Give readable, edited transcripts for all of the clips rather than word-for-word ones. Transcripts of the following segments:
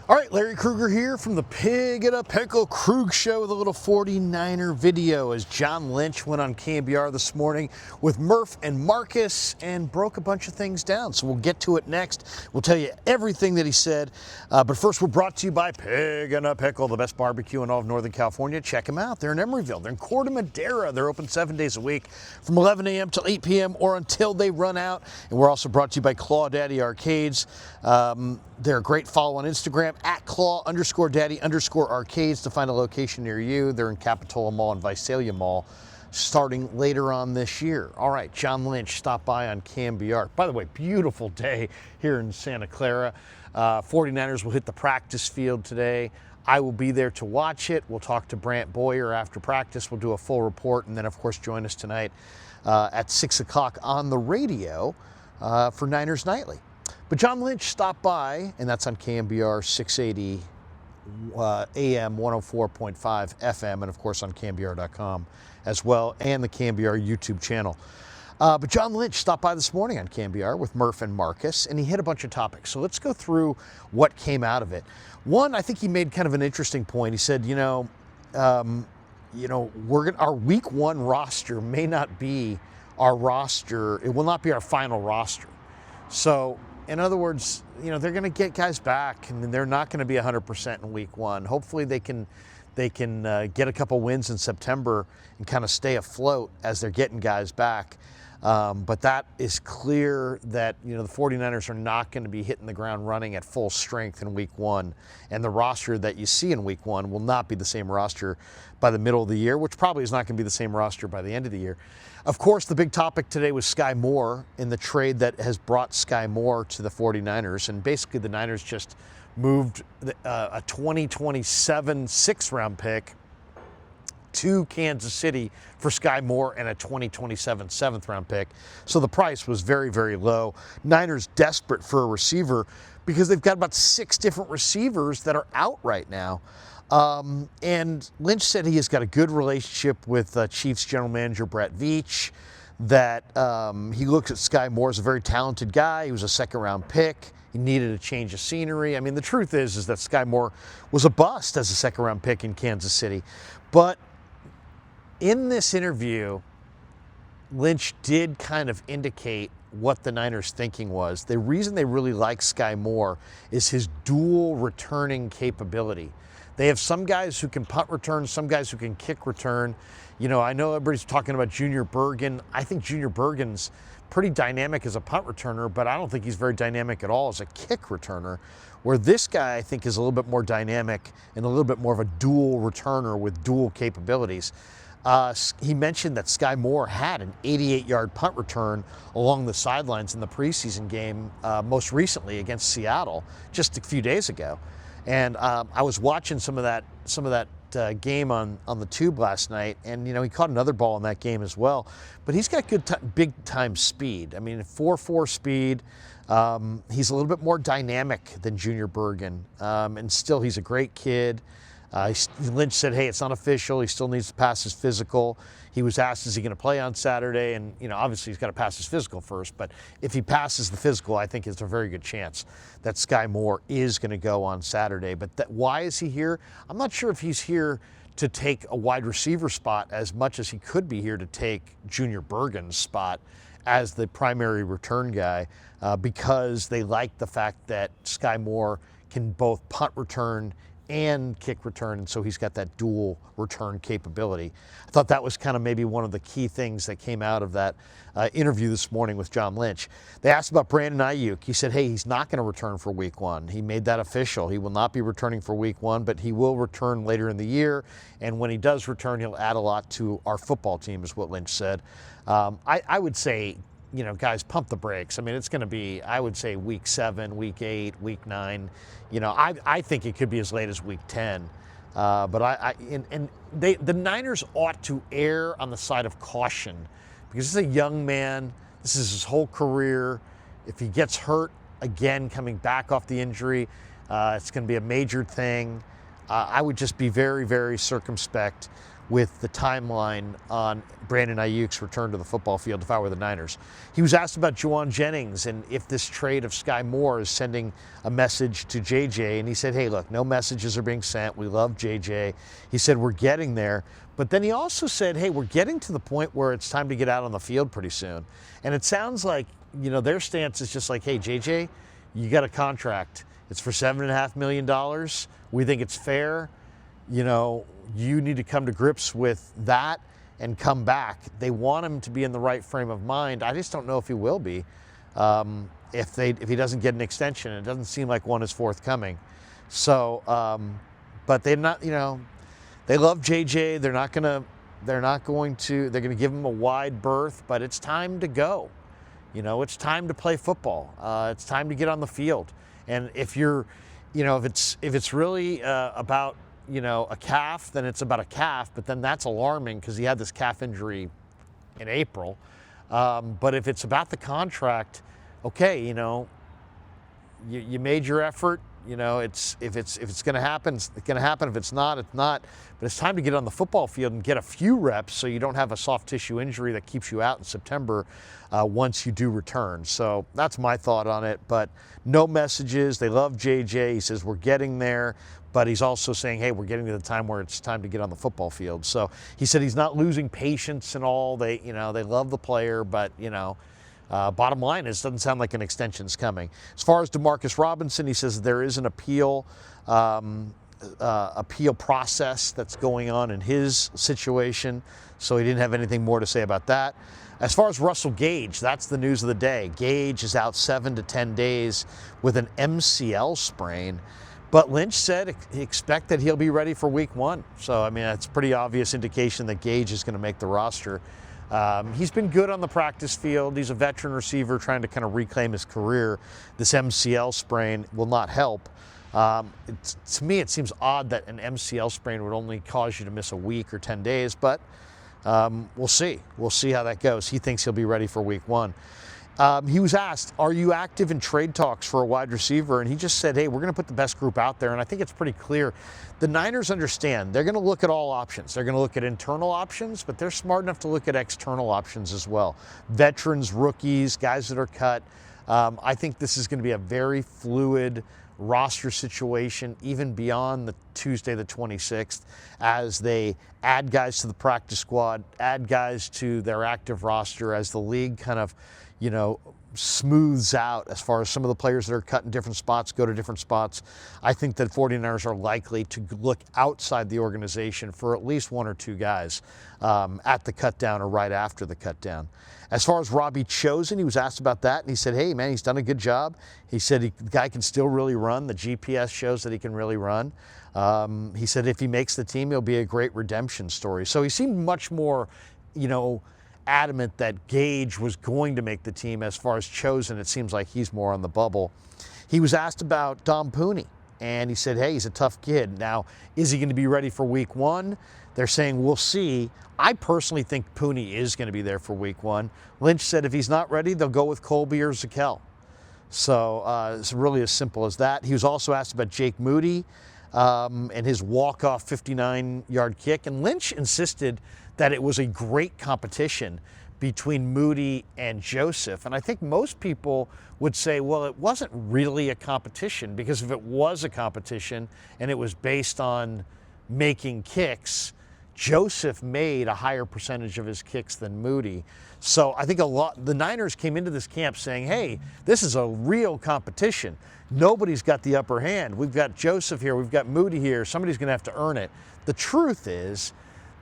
All right, Larry Krueger here from the Pig and a Pickle Krug Show with a little 49er video as John Lynch went on KBR this morning with Murph and Marcus and broke a bunch of things down. So we'll get to it next. We'll tell you everything that he said. But first, we're brought to you by Pig and a Pickle, the best barbecue in all of Northern California. Check them out. They're in Emeryville. They're in Corte Madera. They're open 7 days a week from 11 a.m. till 8 p.m. or until they run out. And we're also brought to you by Claw Daddy Arcades. They're a great follow on Instagram at Claw_Daddy_Arcades to find a location near you. They're in Capitola Mall and Visalia Mall starting later on this year. All right, John Lynch stopped by on KBR. By the way, beautiful day here in Santa Clara. 49ers will hit the practice field today. I will be there to watch it. We'll talk to Brant Boyer after practice. We'll do a full report and then, of course, join us tonight at 6 o'clock on the radio for Niners Nightly. But John Lynch stopped by, and that's on KBR 680 AM 104.5 FM, and of course on KBR.com as well, and the KBR YouTube channel. But John Lynch stopped by this morning on KBR with Murph and Marcus, and he hit a bunch of topics. So let's go through what came out of it. One, I think he made kind of an interesting point. He said, our week one roster may not be our roster. It will not be our final roster. So, in other words, they're going to get guys back, and they're not going to be 100% in week one. Hopefully they can get a couple wins in September and kind of stay afloat as they're getting guys back. But that is clear that, the 49ers are not going to be hitting the ground running at full strength in week one. And the roster that you see in week one will not be the same roster by the middle of the year, which probably is not going to be the same roster by the end of the year. Of course, the big topic today was Skyy Moore in the trade that has brought Skyy Moore to the 49ers. And basically the Niners just moved a 2027 6th-round pick to Kansas City for Skyy Moore and a 2027 7th-round pick. So the price was very, very low. Niners desperate for a receiver because they've got about 6 different receivers that are out right now. And Lynch said he has got a good relationship with Chiefs general manager Brett Veach, that he looks at Skyy Moore as a very talented guy. He was a 2nd-round pick. He needed a change of scenery. I mean, the truth is that Skyy Moore was a bust as a 2nd-round pick in Kansas City. But in this interview, Lynch did kind of indicate what the Niners' thinking was. The reason they really like Skyy Moore is his dual returning capability. They have some guys who can punt return, some guys who can kick return. I know everybody's talking about Junior Bergen. I think Junior Bergen's pretty dynamic as a punt returner, but I don't think he's very dynamic at all as a kick returner, where this guy, I think, is a little bit more dynamic and a little bit more of a dual returner with dual capabilities. He mentioned that Skyy Moore had an 88-yard punt return along the sidelines in the preseason game, most recently against Seattle, just a few days ago. And I was watching some of that game on the tube last night, and he caught another ball in that game as well. But he's got good big time speed. I mean, 4.4 speed. He's a little bit more dynamic than Junior Bergen, and still he's a great kid. Lynch said, hey, it's not official. He still needs to pass his physical. He was asked, is he going to play on Saturday? And, obviously he's got to pass his physical first. But if he passes the physical, I think it's a very good chance that Skyy Moore is going to go on Saturday. But why is he here? I'm not sure if he's here to take a wide receiver spot as much as he could be here to take Junior Bergen's spot as the primary return guy, because they like the fact that Skyy Moore can both punt return and kick return, and so he's got that dual return capability. I thought that was kind of maybe one of the key things that came out of that interview this morning with John Lynch. They asked about Brandon Aiyuk. He said, hey, he's not going to return for week one. He made that official. He will not be returning for week one, but he will return later in the year, and when he does return, he'll add a lot to our football team, is what Lynch said. I would say, guys, pump the brakes. I mean, it's going to be, I would say, week 7, week 8, week 9. I think it could be as late as week 10. But the Niners ought to err on the side of caution, because this is a young man. This is his whole career. If he gets hurt again, coming back off the injury, it's going to be a major thing. I would just be very, very circumspect with the timeline on Brandon Aiyuk's return to the football field if I were the Niners. He was asked about Jauan Jennings and if this trade of Skyy Moore is sending a message to JJ, and he said, hey, look, no messages are being sent. We love JJ. He said, we're getting there. But then he also said, hey, we're getting to the point where it's time to get out on the field pretty soon. And it sounds like, their stance is just like, hey, JJ, you got a contract. It's for $7.5 million. We think it's fair. You need to come to grips with that and come back. They want him to be in the right frame of mind. I just don't know if he will be. If he doesn't get an extension, it doesn't seem like one is forthcoming. So, but they're not. They love JJ. They're going to give him a wide berth. But it's time to go. It's time to play football. It's time to get on the field. And if you're, if it's really about a calf, then it's about a calf, but then that's alarming because he had this calf injury in April. But if it's about the contract, okay, you made your effort. If it's going to happen, it's going to happen. If it's not, it's not. But it's time to get on the football field and get a few reps so you don't have a soft tissue injury that keeps you out in September once you do return. So that's my thought on it. But no messages. They love JJ. He says we're getting there. But he's also saying, hey, we're getting to the time where it's time to get on the football field. So he said he's not losing patience and all. They love the player, but, bottom line is, it doesn't sound like an extension's coming. As far as Demarcus Robinson, he says there is an appeal process that's going on in his situation. So he didn't have anything more to say about that. As far as Russel Gage, that's the news of the day. Gage is out 7 to 10 days with an MCL sprain. But Lynch said expect that he'll be ready for week 1. So, that's a pretty obvious indication that Gage is going to make the roster. He's been good on the practice field. He's a veteran receiver trying to kind of reclaim his career. This MCL sprain will not help. To me, it seems odd that an MCL sprain would only cause you to miss a week or 10 days, but we'll see. We'll see how that goes. He thinks he'll be ready for week 1. He was asked, are you active in trade talks for a wide receiver? And he just said, hey, we're going to put the best group out there. And I think it's pretty clear. The Niners understand. They're going to look at all options. They're going to look at internal options, but they're smart enough to look at external options as well. Veterans, rookies, guys that are cut. I think this is going to be a very fluid roster situation, even beyond the Tuesday the 26th, as they add guys to the practice squad, add guys to their active roster as the league kind of smooths out as far as some of the players that are cut in different spots go to different spots. I think that 49ers are likely to look outside the organization for at least 1 or 2 guys at the cut down or right after the cut down. As far as Robbie Chosen, he was asked about that, and he said, hey, man, he's done a good job. He said the guy can still really run. The GPS shows that he can really run. He said if he makes the team, he'll be a great redemption story. So he seemed much more, adamant that Gage was going to make the team. As far as Chosen, it seems like he's more on the bubble. He was asked about Dom Pooney, and he said, hey, he's a tough kid. Now, is he going to be ready for week 1? They're saying we'll see. I personally think Pooney is going to be there for week 1. Lynch said if he's not ready, they'll go with Colby or Zakelj. So it's really as simple as that. He was also asked about Jake Moody and his walk-off 59-yard kick, and Lynch insisted that it was a great competition between Moody and Joseph. And I think most people would say, well, it wasn't really a competition, because if it was a competition and it was based on making kicks, Joseph made a higher percentage of his kicks than Moody. So I think the Niners came into this camp saying, hey, this is a real competition. Nobody's got the upper hand. We've got Joseph here. We've got Moody here. Somebody's going to have to earn it. The truth is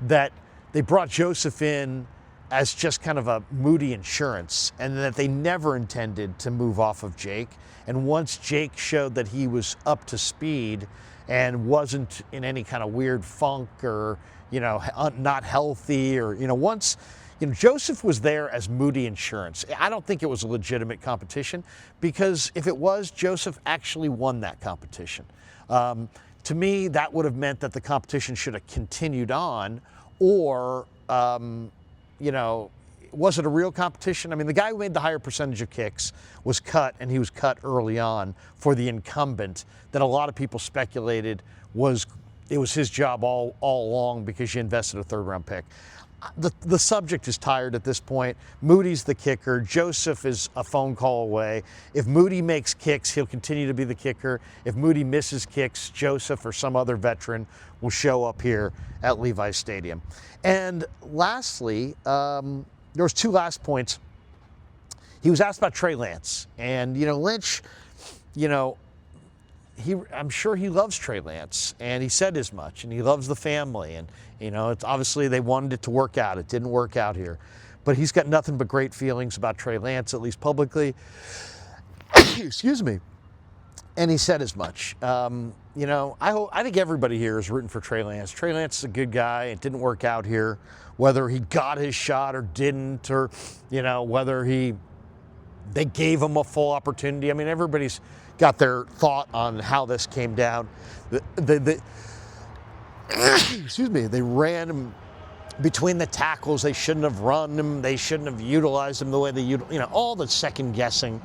that they brought Joseph in as just kind of a Moody insurance, and that they never intended to move off of Jake. And once Jake showed that he was up to speed and wasn't in any kind of weird funk or, not healthy or, once, Joseph was there as Moody insurance. I don't think it was a legitimate competition, because if it was, Joseph actually won that competition. To me, that would have meant that the competition should have continued on, or, was it a real competition? The guy who made the higher percentage of kicks was cut, and he was cut early on for the incumbent that a lot of people speculated was it was his job all along because you invested a third-round pick. The subject is tired at this point. Moody's the kicker. Joseph is a phone call away. If Moody makes kicks, he'll continue to be the kicker. If Moody misses kicks, Joseph or some other veteran will show up here at Levi's Stadium. And lastly, there was two last points. He was asked about Trey Lance. And, Lynch, I'm sure he loves Trey Lance, and he said as much, and he loves the family, and it's obviously they wanted it to work out. It didn't work out here, but he's got nothing but great feelings about Trey Lance, at least publicly. Excuse me. And he said as much. I think everybody here is rooting for Trey Lance. Trey Lance is a good guy. It didn't work out here, whether he got his shot or didn't, or whether they gave him a full opportunity. I mean, everybody's got their thought on how this came down. Excuse me, they ran him between the tackles. They shouldn't have run him. They shouldn't have utilized him the way they, all the second guessing.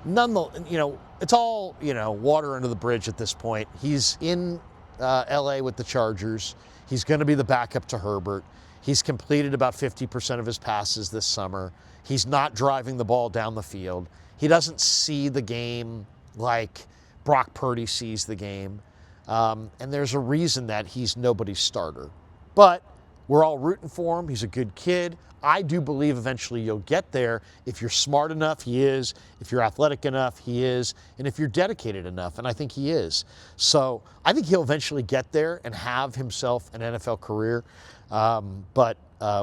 It's all, water under the bridge at this point. He's in LA with the Chargers. He's going to be the backup to Herbert. He's completed about 50% of his passes this summer. He's not driving the ball down the field. He doesn't see the game like Brock Purdy sees the game. And there's a reason that he's nobody's starter. But we're all rooting for him. He's a good kid. I do believe eventually you'll get there. If you're smart enough, he is. If you're athletic enough, he is. And if you're dedicated enough, and I think he is. So I think he'll eventually get there and have himself an NFL career. But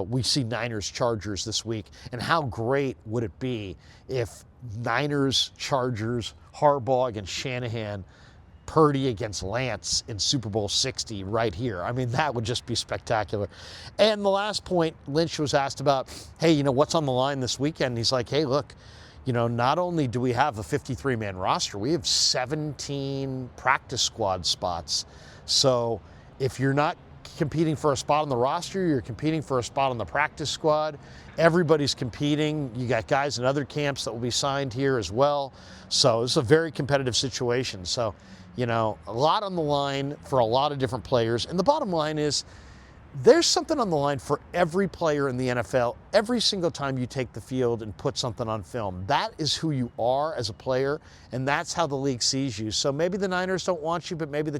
we see Niners-Chargers this week. And how great would it be if Niners-Chargers, Harbaugh against Shanahan, Purdy against Lance in Super Bowl 60 right here. I mean, that would just be spectacular. And the last point, Lynch was asked about, hey, what's on the line this weekend? And he's like, hey, look, not only do we have a 53-man roster, we have 17 practice squad spots. So if you're not competing for a spot on the roster, you're competing for a spot on the practice squad. Everybody's competing. You got guys in other camps that will be signed here as well. So it's a very competitive situation. So, a lot on the line for a lot of different players. And the bottom line is there's something on the line for every player in the NFL every single time you take the field and put something on film. That is who you are as a player, and that's how the league sees you. So maybe the Niners don't want you, but maybe the